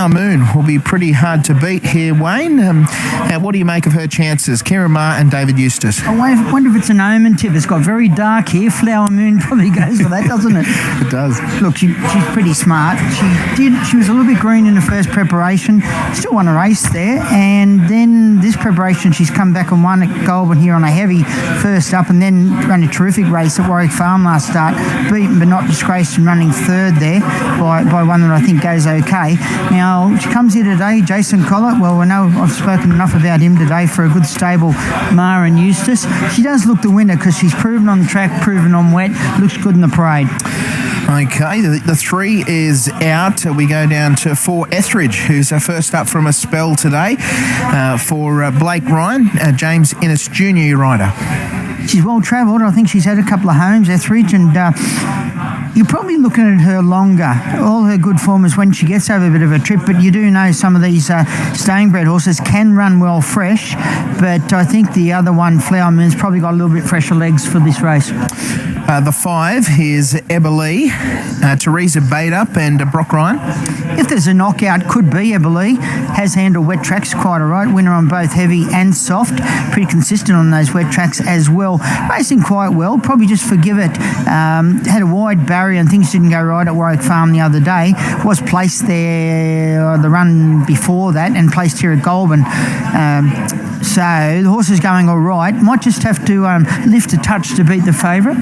Flower Moon will be pretty hard to beat here, Wayne. What do you make of her chances? Kieran Maher and David Eustace. I wonder if it's an omen tip. It's got very dark hair. Flower Moon probably goes for that, doesn't it? It does. Look, she's pretty smart. She was a little bit green in the first preparation. Still won a race there. And then this preparation, she's come back and won at Goulburn here on a heavy first up, and then ran a terrific race at Warwick Farm last start. Beaten but not disgraced and running third there by one that I think goes okay. Now, she comes here today, Jason Collett. Well, we know I've spoken enough about him today for a good stable, Maher and Eustace. She does look the winner because she's proven on the track, proven on wet, looks good in the parade. Okay, the 3 is out. We go down to 4 Etheridge, who's first up from a spell today for Blake Ryan, James Innes Junior rider. She's well travelled. I think she's had a couple of homes, Etheridge, and you're probably looking at her longer. All her good form is when she gets over a bit of a trip, but you do know some of these staying bred horses can run well fresh, but I think the other one, Flower Moon's probably got a little bit fresher legs for this race. The 5 is Eberlee, Teresa Badeup and Brock Ryan. If there's a knockout, could be Eberlee. Has handled wet tracks quite all right. Winner on both heavy and soft. Pretty consistent on those wet tracks as well. Racing quite well. Probably just forgive it. Had a wide barrier and things didn't go right at Warwick Farm the other day. Was placed there the run before that and placed here at Goulburn. So the horse is going all right. Might just have to lift a touch to beat the favourite.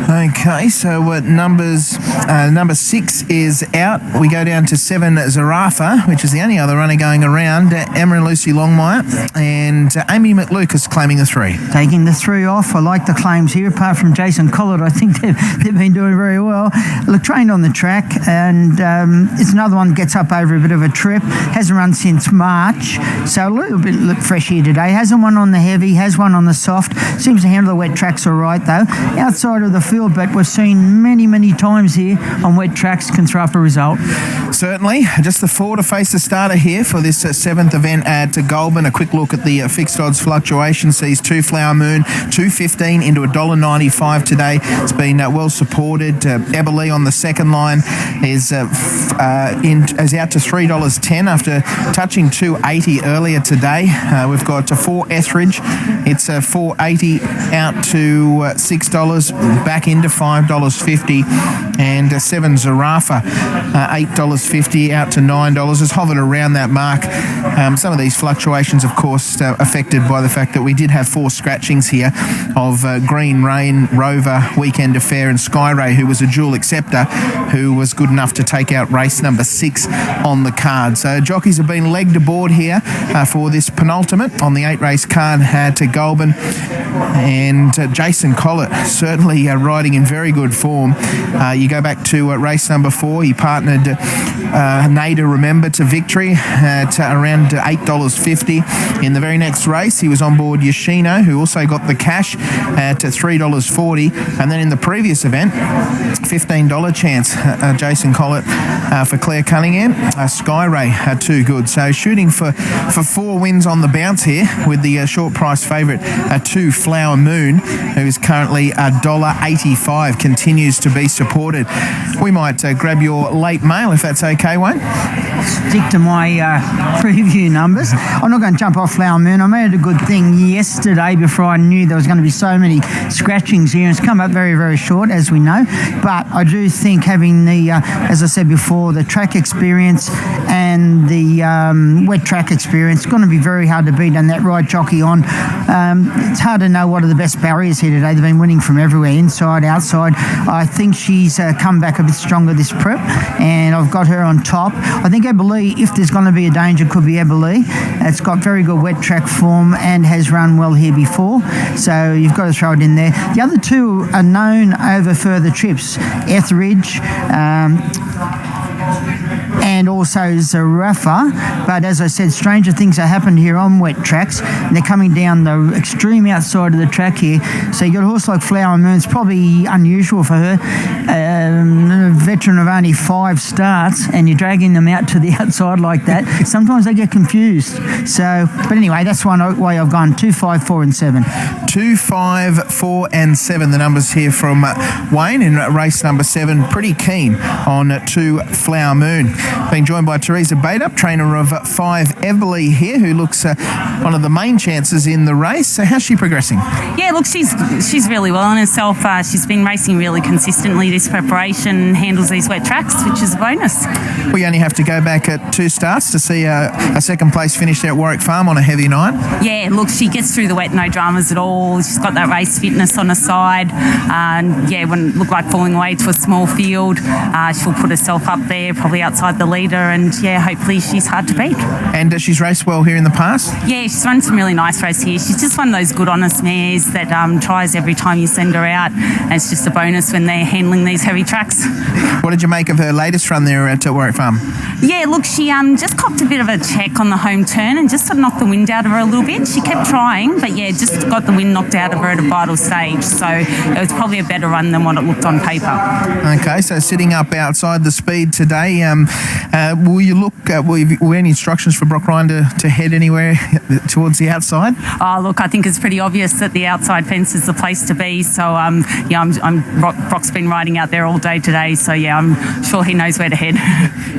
Okay, so number 6 is out. We go down to 7 Zarafa, which is the only other runner going around. Emma and Lucy Longmire and Amy McLucas claiming the 3. Taking the 3 off. I like the claims here. Apart from Jason Collett, I think they've been doing very well. Look, trained on the track, and it's another one that gets up over a bit of a trip. Hasn't run since March, so a little bit fresh here today. Hasn't one on the heavy, has one on the soft. Seems to handle the wet tracks all right, though. Outside of the field, but we've seen many times here on wet tracks can throw up a result. Certainly. Just the 4 to face the starter here for this 7th event at Goulburn. A quick look at the fixed odds fluctuation sees 2 Flower Moon, $2.15 into $1.95 today. It's been well supported. Eberlee on the second line is out to $3.10 after touching $2.80 earlier today. We've got 4 Etheridge. It's $4.80 out to $6, back into $5.50, and 7 Zarafa, $8.50 out to $9. It's hovered around that mark. Some of these fluctuations, of course, affected by the fact that we did have 4 scratchings here of Green Rain, Rover, Weekend Affair and Sky Ray, who was a dual acceptor, who was good enough to take out race number 6 on the card. So jockeys have been legged aboard here for this penultimate on the 8-race card to Goulburn. And Jason Collett certainly riding in very good form. You go back to race number 4, he partnered Nader Remember to victory at around $8.50. In the very next race, he was on board Yoshino, who also got the cash at $3.40. And then in the previous event, $15 chance, Jason Collett for Claire Cunningham. Sky Ray too good. So shooting for 4 wins on the bounce here with the short price favourite 2 Flower Moon, who is currently $1.85, continues to be supported. We might grab your late mail if that's okay, Wayne. Stick to my preview numbers. I'm not going to jump off Flower Moon. I made a good thing yesterday before I knew there was going to be so many scratchings here. It's come up very short, as we know. But I do think having the, as I said before, the track experience and the wet track experience is going to be very hard to beat, and that right jockey on. It's hard to know what are the best barriers here today. They've been winning from everywhere, inside, outside. I think she's come back a bit stronger this prep, and I've got her on top. I think Eberlee, if there's going to be a danger, could be Eberlee. It's got very good wet track form and has run well here before, so you've got to throw it in there. The other 2 are known over further trips. Etheridge, and also Zarafa. But as I said, stranger things have happened here on wet tracks. And they're coming down the extreme outside of the track here. So you got a horse like Flower Moon. It's probably unusual for her. A veteran of only 5 starts, and you're dragging them out to the outside like that. Sometimes they get confused. So, but anyway, that's one way I've gone. 2, 5, 4 and 7. 2, 5, 4 and 7. The numbers here from Wayne in race number 7. Pretty keen on 2 Flower Moon. Being joined by Teresa Bader, trainer of 5 Everly here, who looks one of the main chances in the race. So how's she progressing? Yeah, look, she's really well on herself. She's been racing really consistently this preparation, handles these wet tracks, which is a bonus. We only have to go back at 2 starts to see a second place finish there at Warwick Farm on a heavy night. Yeah, look, she gets through the wet, no dramas at all. She's got that race fitness on her side. And yeah, when it looked like falling away to a small field, she'll put herself up there, probably outside the leader, and yeah, hopefully she's hard to beat. And she's raced well here in the past? Yeah, she's run some really nice races here. She's just one of those good, honest mares that tries every time you send her out, and it's just a bonus when they're handling these heavy tracks. What did you make of her latest run there at Warwick Farm? Yeah, look, she just copped a bit of a check on the home turn and just sort of knocked the wind out of her a little bit. She kept trying, but yeah, just got the wind knocked out of her at a vital stage. So it was probably a better run than what it looked on paper. Okay, so sitting up outside the speed today, will you look, were any instructions for Brock Ryan to head anywhere towards the outside? Oh, look, I think it's pretty obvious that the outside fence is the place to be. So, Brock's been riding out there all day today. So, yeah, I'm sure he knows where to head.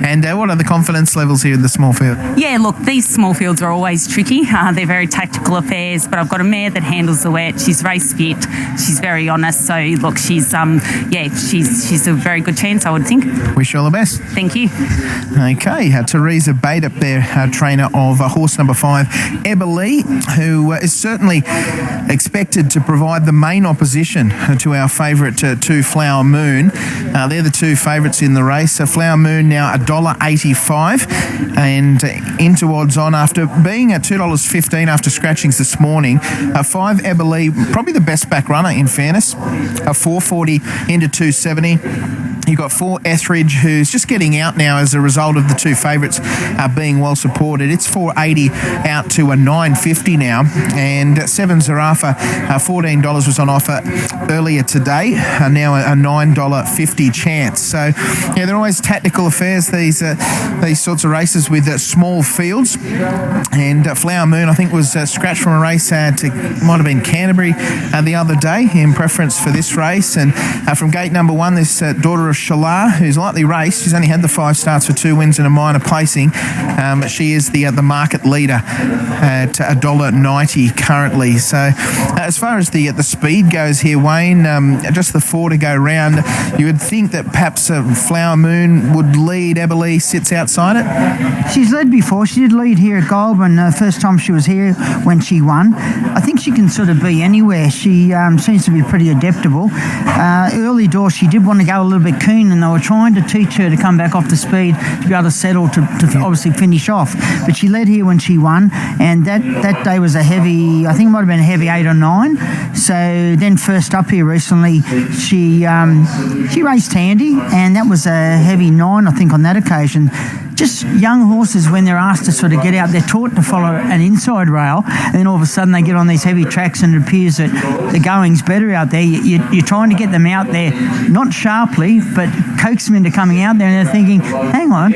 And what are the confidence levels here in the small field? Yeah, look, these small fields are always tricky. They're very tactical affairs, but I've got a mare that handles the wet. She's race fit. She's very honest. So, look, she's a very good chance, I would think. Wish you all the best. Thank you. Okay, Teresa Bate up there, trainer of horse number 5, Eberly, who is certainly expected to provide the main opposition to our favourite 2 Flower Moon. They're the 2 favourites in the race. Flower Moon now $1.85 and into odds on after being at $2.15 after scratchings this morning. 5 Eberly, probably the best back runner in fairness, $4.40 into $2.70. You've got 4 Etheridge, who's just getting out now as a result of the 2 favourites being well supported. It's $4.80 out to a $9.50 now. And 7 Zarafa, $14 was on offer earlier today, now a $9.50 chance. So, yeah, they're always tactical affairs, these sorts of races with small fields. And Flower Moon, I think, was scratched from a race might have been Canterbury the other day in preference for this race. And from gate number 1, this daughter of Shalaa, who's lightly raced. She's only had the 5 starts for 2 wins and a minor placing. She is the market leader at $1.90 currently. So as far as the speed goes here, Wayne, just the 4 to go round, you would think that perhaps Flower Moon would lead. Eberly sits outside it. She's led before. She did lead here at Goulburn the first time she was here when she won. I think she can sort of be anywhere. She seems to be pretty adaptable. Early door, she did want to go a little bit keen, and they were trying to teach her to come back off the speed to be able to settle to obviously finish off. But she led here when she won, and that day was a heavy, I think it might have been a heavy 8 or 9. So then first up here recently, she raced handy, and that was a heavy 9, I think, on that occasion. Just young horses, when they're asked to sort of get out, they're taught to follow an inside rail, and then all of a sudden they get on these heavy tracks and it appears that the going's better out there. You're trying to get them out there, not sharply, but coax them into coming out there, and they're thinking, hang on.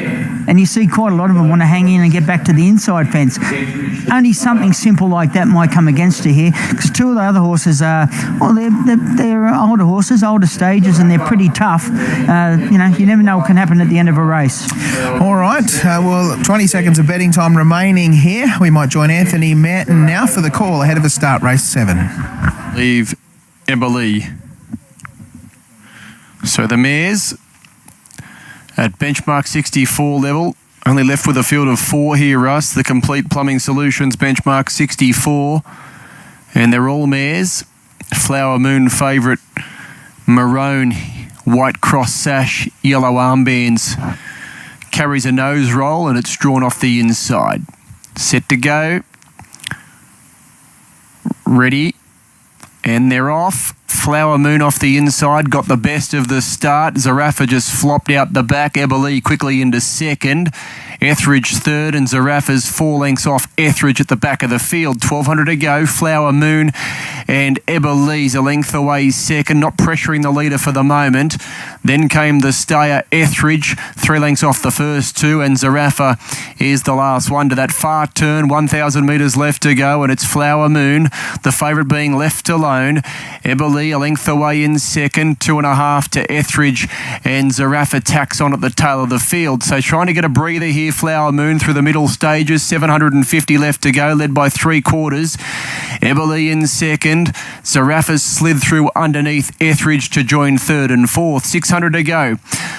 And you see quite a lot of them want to hang in and get back to the inside fence. Only something simple like that might come against you here, because 2 of the other horses are, well, they're older horses, older stages, and they're pretty tough. You never know what can happen at the end of a race. All right, well, 20 seconds of betting time remaining here. We might join Anthony Manton now for the call ahead of a start race 7. Leave Eberly. So the mares at benchmark 64 level, only left with a field of 4 here, Russ. The Complete Plumbing Solutions benchmark 64, and they're all mares. Flower Moon favourite, maroon, white cross sash, yellow armbands, carries a nose roll, and it's drawn off the inside. Set to go. Ready. And they're off. Flower Moon off the inside, got the best of the start. Zarafa just flopped out the back. Eberly quickly into second. Etheridge third, and Zarafa's 4 lengths off Etheridge at the back of the field. 1,200 to go. Flower Moon and Eberly's a length away second, not pressuring the leader for the moment. Then came the stayer Etheridge, 3 lengths off the first 2, and Zarafa is the last one to that far turn. 1,000 metres left to go, and it's Flower Moon, the favourite, being left alone. Eberly Eberly a length away in second, 2.5 to Etheridge, and Zarafa tacks on at the tail of the field. So trying to get a breather here, Flower Moon through the middle stages, 750 left to go, led by 3/4. Eberly in second. Zarafa slid through underneath Etheridge to join third and fourth. 600 to go.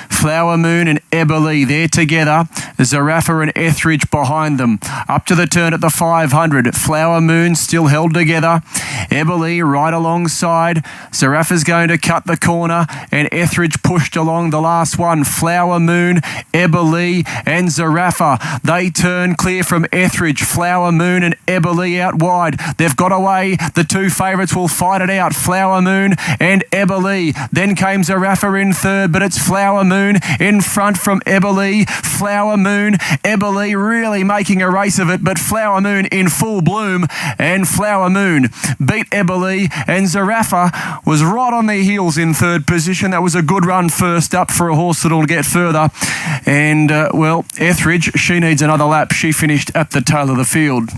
Flower Moon and Eberly there together. Zarafa and Etheridge behind them. Up to the turn at the 500. Flower Moon still held together. Eberly right alongside. Zarafa's going to cut the corner, and Etheridge pushed along the last one. Flower Moon, Eberly and Zarafa. They turn clear from Etheridge. Flower Moon and Eberly out wide. They've got away. The two favourites will fight it out. Flower Moon and Eberly. Then came Zarafa in third, but it's Flower Moon in front from Eberly. Flower Moon, Eberly really making a race of it, but Flower Moon in full bloom, and Flower Moon beat Eberly, and Zarafa was right on their heels in third position. That was a good run first up for a horse that'll get further. And, Etheridge, she needs another lap. She finished at the tail of the field.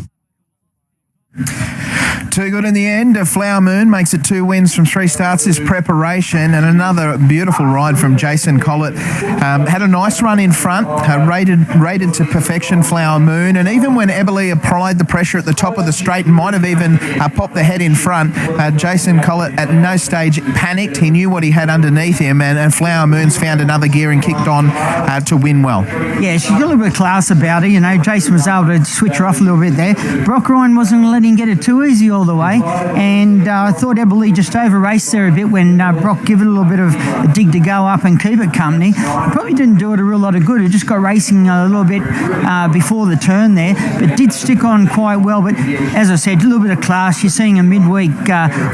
Too good in the end. Flower Moon makes it 2 wins from 3 starts this preparation, and another beautiful ride from Jason Collett. Had a nice run in front, rated to perfection, Flower Moon, and even when Eberly applied the pressure at the top of the straight and might have even popped the head in front, Jason Collett at no stage panicked. He knew what he had underneath him, and Flower Moon's found another gear and kicked on to win well. Yeah, she's got a little bit of class about her. You know, Jason was able to switch her off a little bit there. Brock Ryan wasn't going to let him get it too easy all the way, and I thought Eberly just over-raced there a bit when Brock gave it a little bit of a dig to go up and keep it company. Probably didn't do it a real lot of good. It just got racing a little bit before the turn there, but did stick on quite well. But as I said, a little bit of class. You're seeing a midweek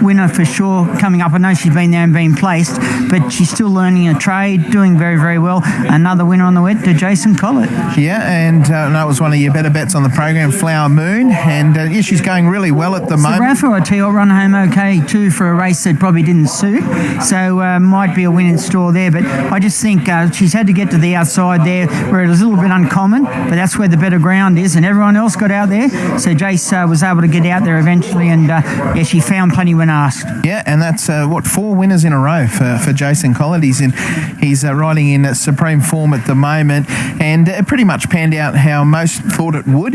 winner for sure coming up. I know she's been there and been placed, but she's still learning a trade, doing very, very well. Another winner on the wet to Jason Collett. Yeah, and that was one of your better bets on the program, Flower Moon, and yeah, she's going really well at the moment. Zarafa, I tell you, run home okay too for a race that probably didn't suit, so might be a win in store there. But I just think she's had to get to the outside there where it was a little bit uncommon, but that's where the better ground is, and everyone else got out there. So Jace was able to get out there eventually, and yeah, she found plenty when asked. Yeah, and that's 4 winners in a row for Jason Collett. He's riding in supreme form at the moment, and it pretty much panned out how most thought it would,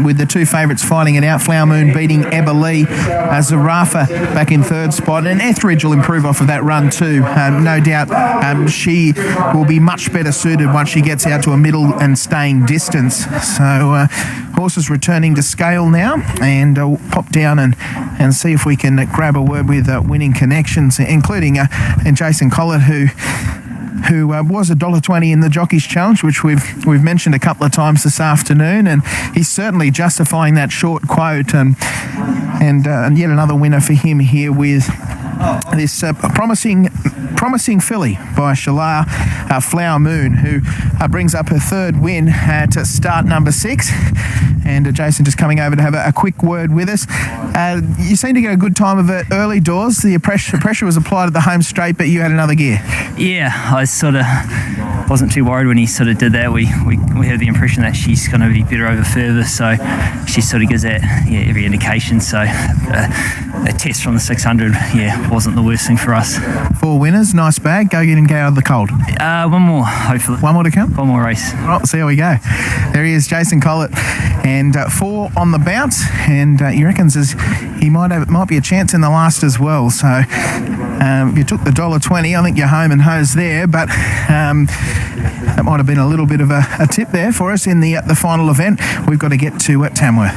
with the 2 favourites fighting it out. Flower Moon beating Eberly, Zarafa back in third spot, and Etheridge will improve off of that run too. No doubt she will be much better suited once she gets out to a middle and staying distance. So horses returning to scale now, and we'll pop down and see if we can grab a word with Winning Connections, including and Jason Collett, who was $1.20 in the Jockeys Challenge, which we've mentioned a couple of times this afternoon, and he's certainly justifying that short quote, and yet another winner for him here with this promising filly by Shalaa, Flower Moon, who brings up her 3rd win at start number 6. And Jason just coming over to have a quick word with us. You seem to get a good time of it early doors. The pressure was applied at the home straight, but you had another gear. Yeah, I sort of wasn't too worried when he sort of did that. We had the impression that she's going to be better over further, so she sort of gives that every indication. So a test from the 600, wasn't the worst thing for us. 4 winners, nice bag. Go get and go out of the cold. One more, hopefully. One more to come? One more race. All right, see how we go. There he is, Jason Collett, and 4 on the bounce, and he reckons he might be a chance in the last as well. So if you took the $1.20, I think you're home and hosed there, but that might have been a little bit of a tip there for us in the final event. We've got to get to Tamworth.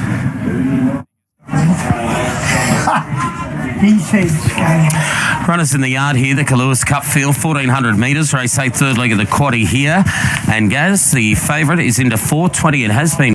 Runners in the yard here, the Kaluas Cup field, 1,400 metres, race 8, 3rd leg of the quaddie here. And Gaz, the favourite, is into 4:20 and has been